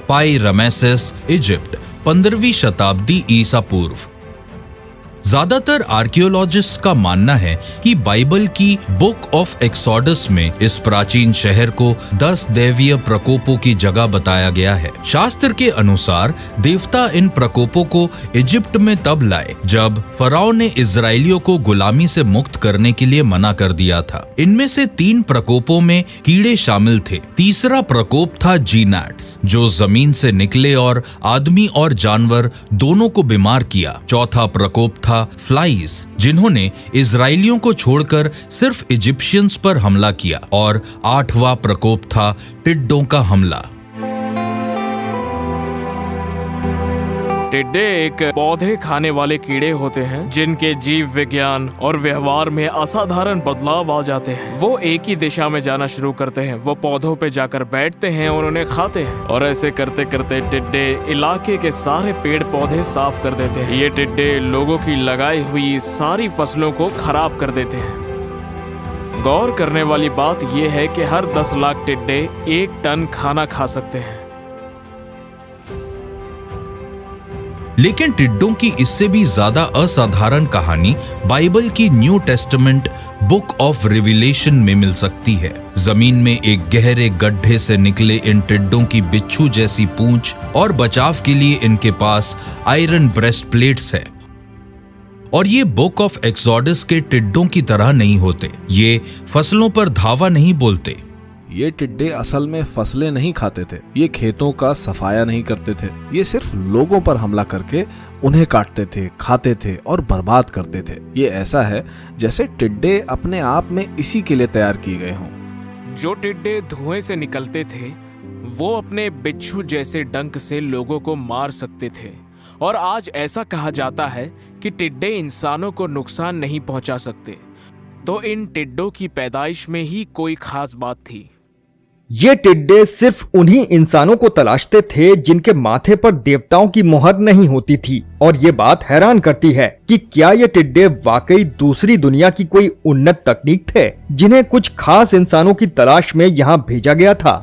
पाई रमेसेस, इजिप्ट, 15वीं शताब्दी ईसा पूर्व। ज्यादातर आर्कियोलॉजिस्ट का मानना है कि बाइबल की बुक ऑफ एक्सोडस में इस प्राचीन शहर को 10 दैवीय प्रकोपों की जगह बताया गया है। शास्त्र के अनुसार देवता इन प्रकोपों को इजिप्ट में तब लाए जब फराओ ने इजरायलियों को गुलामी से मुक्त करने के लिए मना कर दिया था। इनमें से 3 प्रकोपों में कीड़े शामिल थे। तीसरा प्रकोप था जीनैट्स, जो जमीन से निकले और आदमी और जानवर दोनों को बीमार किया। चौथा प्रकोप था फ्लाइज, जिन्होंने इजरायलियों को छोड़कर सिर्फ इजिप्शियंस पर हमला किया। और 8वां प्रकोप था टिड्डों का हमला। टिड्डे एक पौधे खाने वाले कीड़े होते हैं जिनके जीव विज्ञान और व्यवहार में असाधारण बदलाव आ जाते हैं। वो एक ही दिशा में जाना शुरू करते हैं। वो पौधों पे जाकर बैठते हैं और उन्हें खाते हैं, और ऐसे करते करते टिड्डे इलाके के सारे पेड़ पौधे साफ कर देते हैं। ये टिड्डे लोगों की लगाई हुई सारी फसलों को खराब कर देते हैं। गौर करने वाली बात यह है कि हर 10 लाख टिड्डे 1 टन खाना खा सकते हैं। लेकिन टिड्डों की इससे भी ज्यादा असाधारण कहानी बाइबल की new testament book of revelation में मिल सकती है। जमीन में एक गहरे गड्ढे से निकले इन टिड्डों की बिच्छू जैसी पूंछ और बचाव के लिए इनके पास आयरन ब्रेस्ट प्लेट्स है। और ये बुक ऑफ एक्सोडस के टिड्डों की तरह नहीं होते। ये फसलों पर धावा नहीं बोलते। ये टिड्डे असल में फसलें नहीं खाते थे, ये खेतों का सफाया नहीं करते थे। ये सिर्फ लोगों पर हमला करके उन्हें काटते थे, खाते थे और बर्बाद करते थे। ये ऐसा है जैसे टिड्डे अपने आप में इसी के लिए तैयार किए गए हों। जो टिड्डे धुएं से निकलते थे वो अपने बिच्छू जैसे डंक से लोगों को मार सकते थे। और आज ऐसा कहा जाता है कि टिड्डे इंसानों को नुकसान नहीं पहुंचा सकते। तो इन टिड्डों की पैदाइश में ही कोई खास बात थी। ये टिड्डे सिर्फ उन्हीं इंसानों को तलाशते थे जिनके माथे पर देवताओं की मोहर नहीं होती थी। और ये बात हैरान करती है कि क्या ये टिड्डे वाकई दूसरी दुनिया की कोई उन्नत तकनीक थे जिन्हें कुछ खास इंसानों की तलाश में यहाँ भेजा गया था।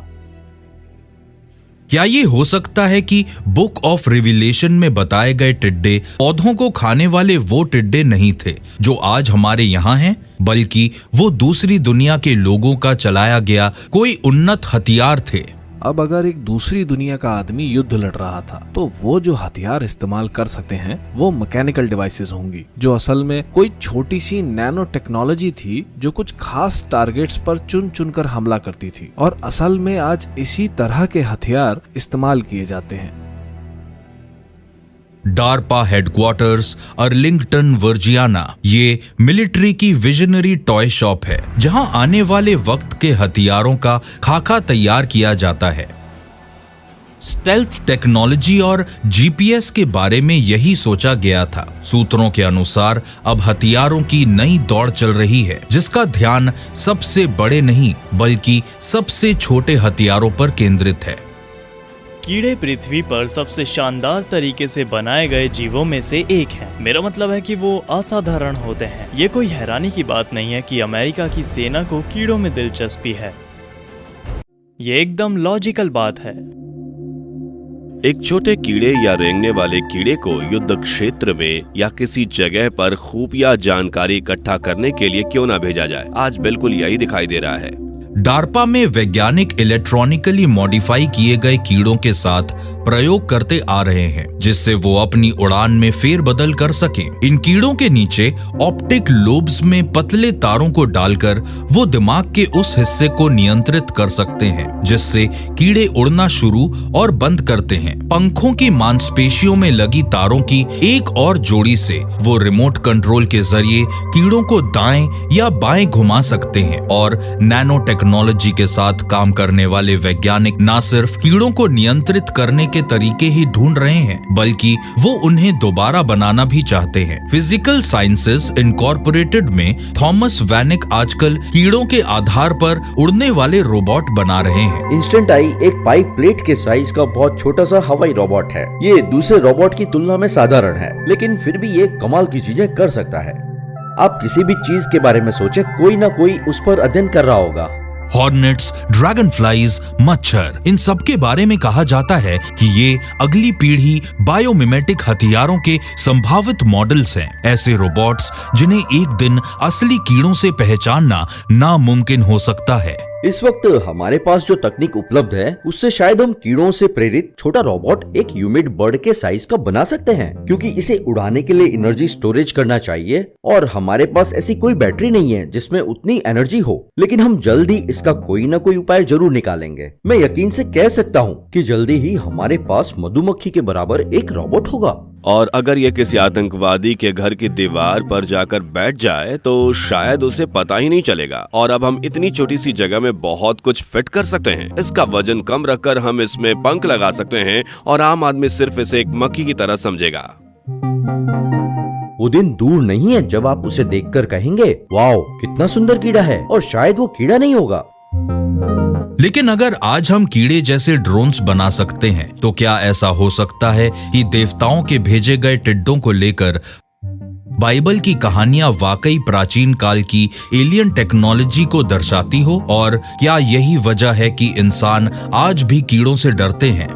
क्या ये हो सकता है कि बुक ऑफ रिविलेशन में बताए गए टिड्डे पौधों को खाने वाले वो टिड्डे नहीं थे जो आज हमारे यहाँ हैं, बल्कि वो दूसरी दुनिया के लोगों का चलाया गया कोई उन्नत हथियार थे। अब अगर एक दूसरी दुनिया का आदमी युद्ध लड़ रहा था तो वो जो हथियार इस्तेमाल कर सकते हैं वो मैकेनिकल डिवाइसेस होंगी, जो असल में कोई छोटी सी नैनो टेक्नोलॉजी थी जो कुछ खास टारगेट्स पर चुन चुन कर हमला करती थी। और असल में आज इसी तरह के हथियार इस्तेमाल किए जाते हैं। डार्पा हेडक्वार्टर्स अर्लिंगटन वर्जियाना ये मिलिट्री की विजनरी टॉय शॉप है जहां आने वाले वक्त के हथियारों का खाका तैयार किया जाता है। स्टेल्थ टेक्नोलॉजी और जीपीएस के बारे में यही सोचा गया था। सूत्रों के अनुसार अब हथियारों की नई दौड़ चल रही है जिसका ध्यान सबसे बड़े नहीं बल्कि सबसे छोटे हथियारों पर केंद्रित है। कीड़े पृथ्वी पर सबसे शानदार तरीके से बनाए गए जीवों में से एक हैं। मेरा मतलब है कि वो असाधारण होते हैं। ये कोई हैरानी की बात नहीं है कि अमेरिका की सेना को कीड़ों में दिलचस्पी है। ये एकदम लॉजिकल बात है। एक छोटे कीड़े या रेंगने वाले कीड़े को युद्ध क्षेत्र में या किसी जगह पर खुफिया जानकारी इकट्ठा करने के लिए क्यों ना भेजा जाए। आज बिल्कुल यही दिखाई दे रहा है। डार्पा में वैज्ञानिक इलेक्ट्रॉनिकली मॉडिफाई किए गए कीड़ों के साथ प्रयोग करते आ रहे हैं, जिससे वो अपनी उड़ान में फेरबदल कर सकें। इन कीड़ों के नीचे ऑप्टिक लोब्स में पतले तारों को डालकर वो दिमाग के उस हिस्से को नियंत्रित कर सकते हैं जिससे कीड़े उड़ना शुरू और बंद करते हैं। पंखों की मांसपेशियों में लगी तारों की एक और जोड़ी से वो रिमोट कंट्रोल के जरिए कीड़ों को दाएं या बाएं घुमा सकते हैं और नैनो टेक्नोलॉजी के साथ काम करने वाले वैज्ञानिक न सिर्फ कीड़ों को नियंत्रित करने के तरीके ही ढूंढ रहे हैं बल्कि वो उन्हें दोबारा बनाना भी चाहते हैं। फिजिकल साइंसेज इनकॉर्पोरेटेड में थॉमस वैनिक आजकल कीड़ों के आधार पर उड़ने वाले रोबोट बना रहे हैं। इंस्टेंट आई एक पाइप प्लेट के साइज का बहुत छोटा सा हवाई रोबोट है। ये दूसरे रोबोट की तुलना में साधारण है, लेकिन फिर भी ये कमाल की चीजें कर सकता है। आप किसी भी चीज के बारे में सोचें, कोई ना कोई उस पर अध्ययन कर रहा होगा। हॉर्नेट्स, ड्रैगन फ्लाइज, मच्छर, इन सब के बारे में कहा जाता है कि ये अगली पीढ़ी बायोमिमेटिक हथियारों के संभावित मॉडल्स हैं। ऐसे रोबोट्स जिन्हें एक दिन असली कीड़ों से पहचानना नामुमकिन हो सकता है। इस वक्त हमारे पास जो तकनीक उपलब्ध है उससे शायद हम कीड़ों से प्रेरित छोटा रोबोट एक ह्यूमिड बर्ड के साइज का बना सकते हैं, क्योंकि इसे उड़ाने के लिए एनर्जी स्टोरेज करना चाहिए और हमारे पास ऐसी कोई बैटरी नहीं है जिसमें उतनी एनर्जी हो। लेकिन हम जल्दी इसका कोई ना कोई उपाय जरूर निकालेंगे। मैं यकीन से कह सकता हूँ कि जल्दी ही हमारे पास मधुमक्खी के बराबर एक रोबोट होगा। और अगर ये किसी आतंकवादी के घर की दीवार पर जाकर बैठ जाए तो शायद उसे पता ही नहीं चलेगा। और अब हम इतनी छोटी सी जगह में बहुत कुछ फिट कर सकते हैं। इसका वजन कम रखकर हम इसमें पंख लगा सकते हैं और आम आदमी सिर्फ इसे एक मक्खी की तरह समझेगा। वो दिन दूर नहीं है जब आप उसे देखकर कहेंगे, वाओ कितना सुंदर कीड़ा है, और शायद वो कीड़ा नहीं होगा। लेकिन अगर आज हम कीड़े जैसे ड्रोन्स बना सकते हैं तो क्या ऐसा हो सकता है कि देवताओं के भेजे गए टिड्डों को लेकर बाइबल की कहानियां वाकई प्राचीन काल की एलियन टेक्नोलॉजी को दर्शाती हो? और क्या यही वजह है कि इंसान आज भी कीड़ों से डरते हैं?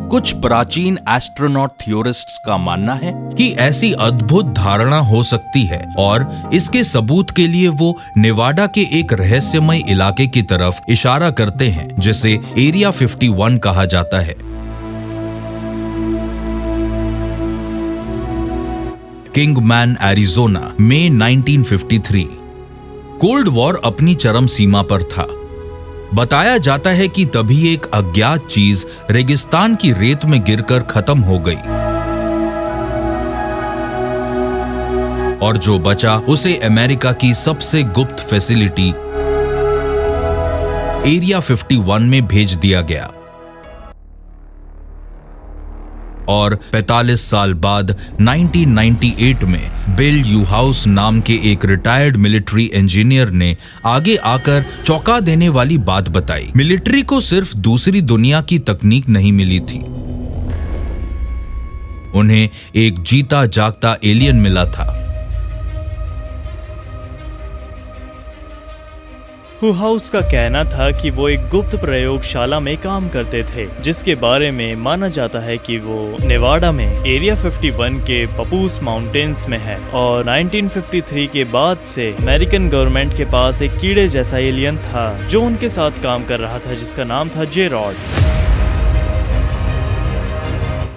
कुछ प्राचीन एस्ट्रोनॉट थ्योरिस्ट्स का मानना है कि ऐसी अद्भुत धारणा हो सकती है और इसके सबूत के लिए वो नेवाडा के एक रहस्यमय इलाके की तरफ इशारा करते हैं जिसे एरिया 51 कहा जाता है। किंगमैन, एरिजोना, मई 1953। कोल्ड वॉर अपनी चरम सीमा पर था। बताया जाता है कि तभी एक अज्ञात चीज रेगिस्तान की रेत में गिरकर खत्म हो गई और जो बचा उसे अमेरिका की सबसे गुप्त फैसिलिटी एरिया 51 में भेज दिया गया। और 45 साल बाद 1998 में बिल यूहाउस नाम के एक रिटायर्ड मिलिट्री इंजीनियर ने आगे आकर चौंका देने वाली बात बताई। मिलिट्री को सिर्फ दूसरी दुनिया की तकनीक नहीं मिली थी, उन्हें एक जीता जागता एलियन मिला था। हुहाउस का कहना था कि वो एक गुप्त प्रयोगशाला में काम करते थे जिसके बारे में माना जाता है कि वो नेवाडा में एरिया 51 के पपूस माउंटेन्स में है। और 1953 के बाद से अमेरिकन गवर्नमेंट के पास एक कीड़े जैसा एलियन था जो उनके साथ काम कर रहा था जिसका नाम था जेरॉड।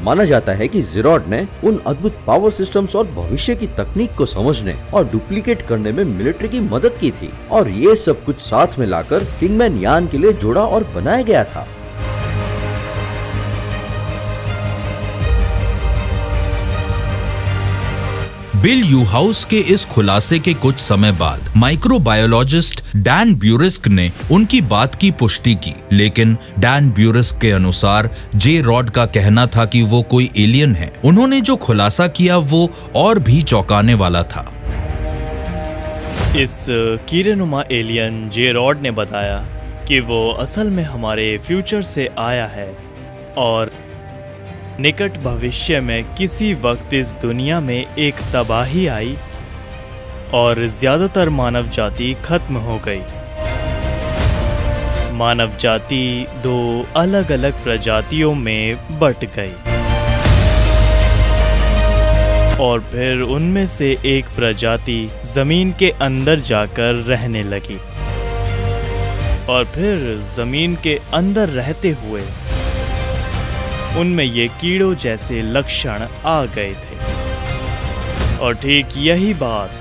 माना जाता है कि जेरॉड ने उन अद्भुत पावर सिस्टम्स और भविष्य की तकनीक को समझने और डुप्लीकेट करने में मिलिट्री की मदद की थी, और ये सब कुछ साथ में लाकर किंगमैन यान के लिए जोड़ा और बनाया गया था। बिल यूहाउस के इस खुलासे के कुछ समय बाद माइक्रोबायोलॉजिस्ट डैन ब्यूरिस्क ने उनकी बात की पुष्टि की, लेकिन डैन ब्यूरिस्क के अनुसार जे रॉड का कहना था कि वो कोई एलियन है। उन्होंने जो खुलासा किया वो और भी चौंकाने वाला था। इस कीड़ेनुमा एलियन जे रॉड ने बताया कि वो असल में हमारे फ्यूचर से आया है और निकट भविष्य में किसी वक्त इस दुनिया में एक तबाही आई और ज्यादातर मानव जाति खत्म हो गई। मानव जाति दो अलग अलग प्रजातियों में बट गई और फिर उनमें से एक प्रजाति जमीन के अंदर जाकर रहने लगी। और फिर जमीन के अंदर रहते हुए उनमें ये कीड़ों जैसे लक्षण आ गए थे। और ठीक यही बात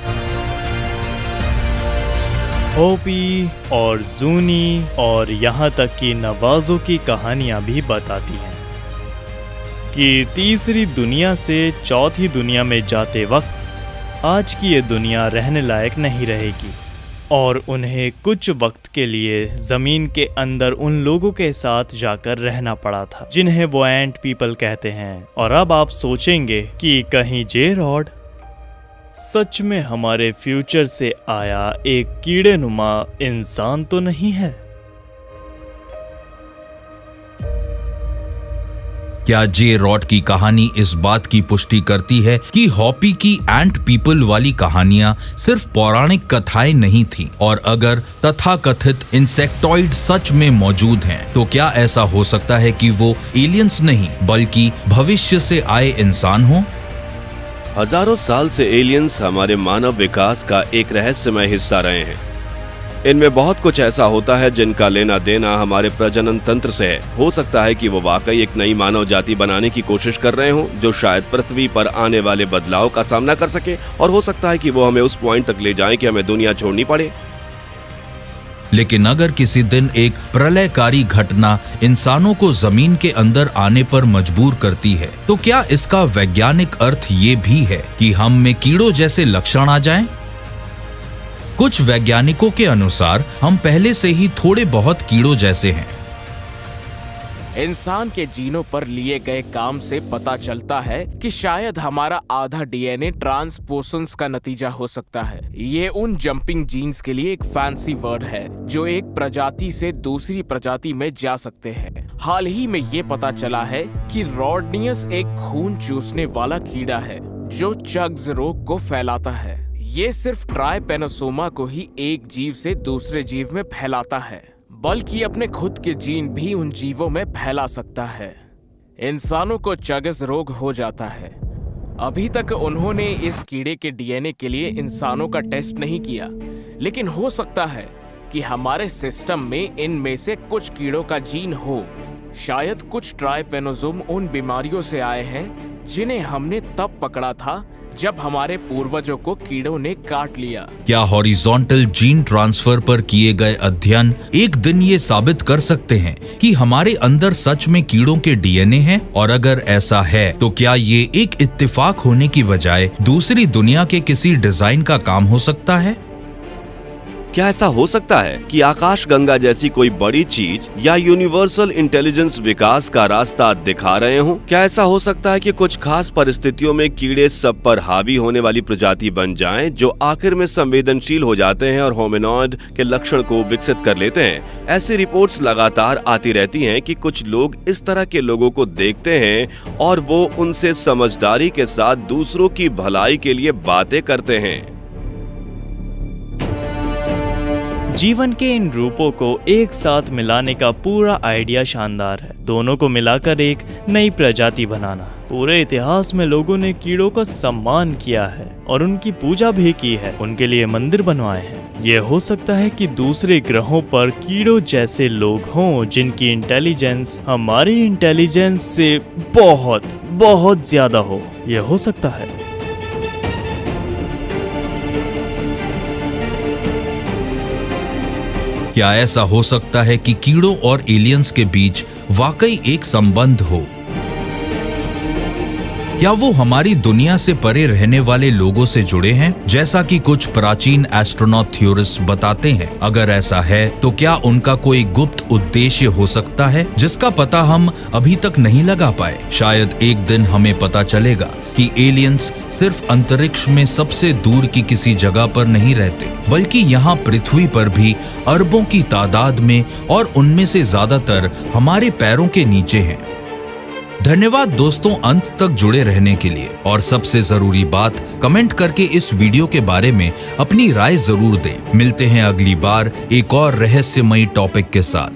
होपी और जूनी और यहाँ तक कि नवाजों की कहानियां भी बताती हैं कि तीसरी दुनिया से चौथी दुनिया में जाते वक्त आज की ये दुनिया रहने लायक नहीं रहेगी और उन्हें कुछ वक्त के लिए जमीन के अंदर उन लोगों के साथ जाकर रहना पड़ा था जिन्हें वो एंट पीपल कहते हैं। और अब आप सोचेंगे कि कहीं जे रॉड सच में हमारे फ्यूचर से आया एक कीड़े नुमा इंसान तो नहीं है? क्या जे रॉड की कहानी इस बात की पुष्टि करती है कि हॉपी की एंट पीपल वाली कहानियां सिर्फ पौराणिक कथाएं नहीं थीं और अगर तथाकथित इंसेक्टॉइड सच में मौजूद हैं तो क्या ऐसा हो सकता है कि वो एलियंस नहीं बल्कि भविष्य से आए इंसान हों? हजारों साल से एलियंस हमारे मानव विकास का एक रहस्यमय हिस्सा रहे हैं। इनमें बहुत कुछ ऐसा होता है जिनका लेना देना हमारे प्रजनन तंत्र से है। हो सकता है कि वो वाकई एक नई मानव जाति बनाने की कोशिश कर रहे हों जो शायद पृथ्वी पर आने वाले बदलाव का सामना कर सके, और हो सकता है कि वो हमें उस पॉइंट तक ले जाएं कि हमें दुनिया छोड़नी पड़े। लेकिन अगर किसी दिन एक प्रलयकारी घटना इंसानों को जमीन के अंदर आने पर मजबूर करती है तो क्या इसका वैज्ञानिक अर्थ ये भी है कि हम में कीड़ों जैसे लक्षण आ जाएं? कुछ वैज्ञानिकों के अनुसार हम पहले से ही थोड़े बहुत कीड़ों जैसे हैं। इंसान के जीनों पर लिए गए काम से पता चलता है कि शायद हमारा आधा डीएनए ट्रांसपोशंस का नतीजा हो सकता है। ये उन जंपिंग जीन्स के लिए एक फैंसी वर्ड है जो एक प्रजाति से दूसरी प्रजाति में जा सकते हैं। हाल ही में ये पता चला है कि रॉडनियस एक खून चूसने वाला कीड़ा है जो चग्स रोग को फैलाता है। ये सिर्फ ट्राइपेनोसोमा को ही एक जीव से दूसरे जीव में फैलाता है, बल्कि अपने खुद के जीन भी उन जीवों में फैला सकता है। इंसानों को चगस रोग हो जाता है। अभी तक उन्होंने इस कीड़े के डीएनए के लिए इंसानों का टेस्ट नहीं किया, लेकिन हो सकता है कि हमारे सिस्टम में इनमें से कुछ कीड़ों का जीन हो। शायद कुछ ट्राइपेनोसोम उन बीमारियों से आए हैं जिन्हें हमने तब पकड़ा था जब हमारे पूर्वजों को कीड़ों ने काट लिया। क्या हॉरिजॉन्टल जीन ट्रांसफर पर किए गए अध्ययन एक दिन ये साबित कर सकते हैं कि हमारे अंदर सच में कीड़ों के डीएनए हैं? और अगर ऐसा है तो क्या ये एक इत्तेफाक होने की बजाय दूसरी दुनिया के किसी डिजाइन का काम हो सकता है? क्या ऐसा हो सकता है कि आकाश गंगा जैसी कोई बड़ी चीज या यूनिवर्सल इंटेलिजेंस विकास का रास्ता दिखा रहे हों? क्या ऐसा हो सकता है कि कुछ खास परिस्थितियों में कीड़े सब पर हावी होने वाली प्रजाति बन जाएं, जो आखिर में संवेदनशील हो जाते हैं और होमिनॉइड के लक्षण को विकसित कर लेते हैं? ऐसी रिपोर्ट्स लगातार आती रहती हैं कि कुछ लोग इस तरह के लोगों को देखते हैं और वो उनसे समझदारी के साथ दूसरों की भलाई के लिए बातें करते हैं। जीवन के इन रूपों को एक साथ मिलाने का पूरा आइडिया शानदार है। दोनों को मिलाकर एक नई प्रजाति बनाना। पूरे इतिहास में लोगों ने कीड़ों का सम्मान किया है और उनकी पूजा भी की है, उनके लिए मंदिर बनवाए हैं। ये हो सकता है कि दूसरे ग्रहों पर कीड़ों जैसे लोग हों जिनकी इंटेलिजेंस हमारी इंटेलिजेंस से बहुत बहुत ज्यादा हो। यह हो सकता है। क्या ऐसा हो सकता है कि कीड़ों और एलियंस के बीच वाकई एक संबंध हो? क्या वो हमारी दुनिया से परे रहने वाले लोगों से जुड़े हैं, जैसा कि कुछ प्राचीन एस्ट्रोनॉट थ्योरिस्ट बताते हैं? अगर ऐसा है तो क्या उनका कोई गुप्त उद्देश्य हो सकता है जिसका पता हम अभी तक नहीं लगा पाए? शायद एक दिन हमें पता चलेगा कि एलियंस सिर्फ अंतरिक्ष में सबसे दूर की किसी जगह पर नहीं रहते, बल्कि यहाँ पृथ्वी पर भी अरबों की तादाद में, और उनमें से ज्यादातर हमारे पैरों के नीचे हैं। धन्यवाद दोस्तों अंत तक जुड़े रहने के लिए, और सबसे जरूरी बात, कमेंट करके इस वीडियो के बारे में अपनी राय जरूर दें। मिलते हैं अगली बार एक और रहस्यमयी टॉपिक के साथ।